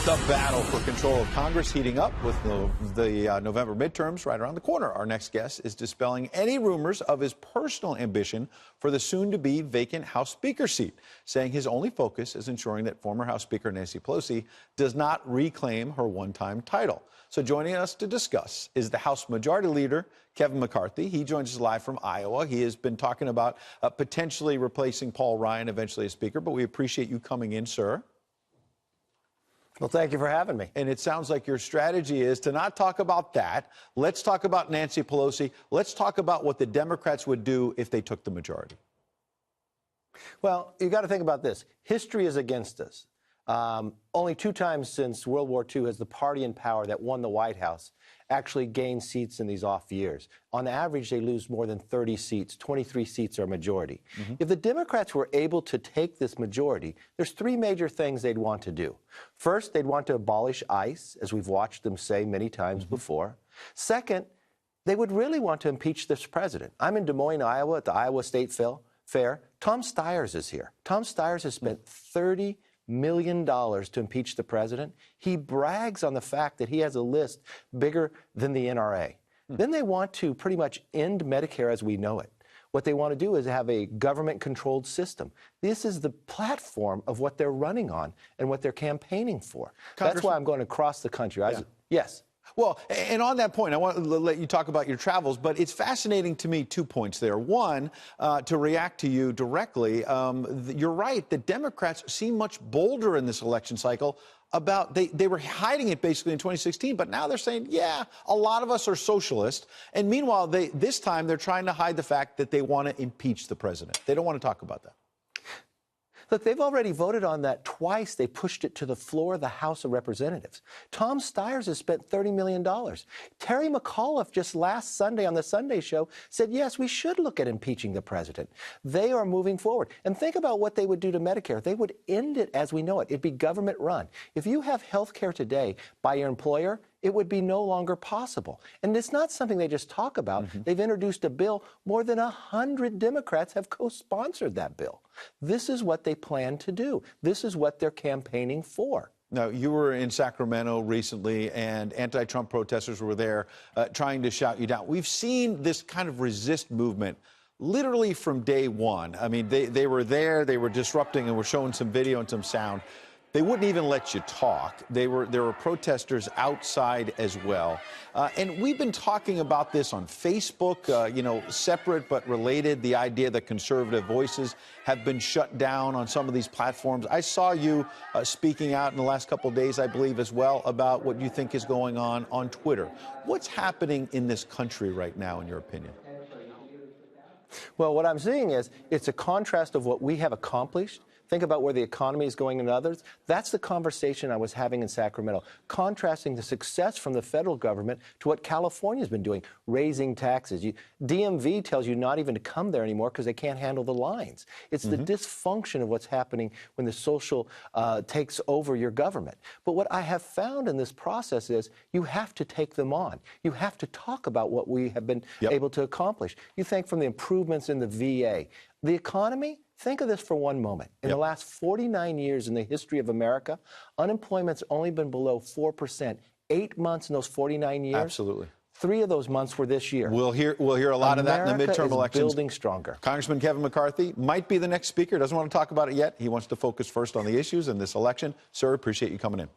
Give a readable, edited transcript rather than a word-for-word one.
The battle for control of Congress heating up with the November midterms right around the corner. Our next guest is dispelling any rumors of his personal ambition for the soon-to-be vacant House Speaker seat, saying his only focus is ensuring that former House Speaker Nancy Pelosi does not reclaim her one-time title. So joining us to discuss is the House Majority Leader, Kevin McCarthy. He joins us live from Iowa. He has been talking about potentially replacing Paul Ryan eventually as Speaker, but we appreciate you coming in, sir. Well, thank you for having me. And it sounds like your strategy is to not talk about that. Let's talk about Nancy Pelosi. Let's talk about what the Democrats would do if they took the majority. Well, you got to think about this. History is against us. Only 2 times since World War II has the party in power that won the White House actually gained seats in these off years. On average, they lose more than 30 seats. 23 seats are majority. If the Democrats were able to take this majority, there's 3 major things they'd want to do. First, they'd want to abolish ICE, as we've watched them say many times before. Second, they would really want to impeach this president. I'm in Des Moines, Iowa, at the Iowa State Fair. Tom Steyer is here. Tom Steyer has spent $30 million to impeach the president. He brags on the fact that he has a list bigger than the NRA. Then they want to pretty much end Medicare as we know it. What they want to do is have a government-controlled system. This is the platform of what they're running on and what they're campaigning for. That's why I'm going across the country. Yes. Well, and on that point, I want to let you talk about your travels, but it's fascinating to me 2 points there. One, to react to you directly, you're right, the Democrats seem much bolder in this election cycle about, they were hiding it basically in 2016, but now they're saying, yeah, a lot of us are socialists. And meanwhile, this time they're trying to hide the fact that they want to impeach the president. They don't want to talk about that. Look, they've already voted on that twice. They pushed it to the floor of the House of Representatives. Tom Steyer has spent $30 million. Terry McAuliffe just last Sunday on the Sunday Show said, yes, we should look at impeaching the president. They are moving forward. And think about what they would do to Medicare. They would end it as we know it. It'd be government run. If you have health care today by your employer, it would be no longer possible. And it's not something they just talk about. They've introduced a bill. More than 100 Democrats have co-sponsored that bill. This is what they plan to do. This is what they're campaigning for. Now, you were in Sacramento recently, and anti-Trump protesters were there trying to shout you down. We've seen this kind of resist movement literally from day one. I mean, they were there, they were disrupting, and were showing some video and some sound. They wouldn't even let you talk. There were protesters outside as well. And we've been talking about this on Facebook, you know, separate but related, the idea that conservative voices have been shut down on some of these platforms. I saw you speaking out in the last couple of days, I believe, as well, about what you think is going on Twitter. What's happening in this country right now, in your opinion? Well, what I'm seeing is it's a contrast of what we have accomplished. Think about where the economy is going and others. That's the conversation I was having in Sacramento, contrasting the success from the federal government to what California's been doing, raising taxes. DMV tells you not even to come there anymore because they can't handle the lines. It's the dysfunction of what's happening when the social takes over your government. But what I have found in this process is you have to take them on. You have to talk about what we have been able to accomplish. You think from the improvements in the VA, the economy. Think of this for one moment. In the last 49 years in the history of America, unemployment's only been below 4%. 8 months in those 49 years. Absolutely. 3 of those months were this year. We'll hear a lot of that in the midterm elections. Building stronger. Congressman Kevin McCarthy might be the next speaker. Doesn't want to talk about it yet. He wants to focus first on the issues in this election. Sir, appreciate you coming in.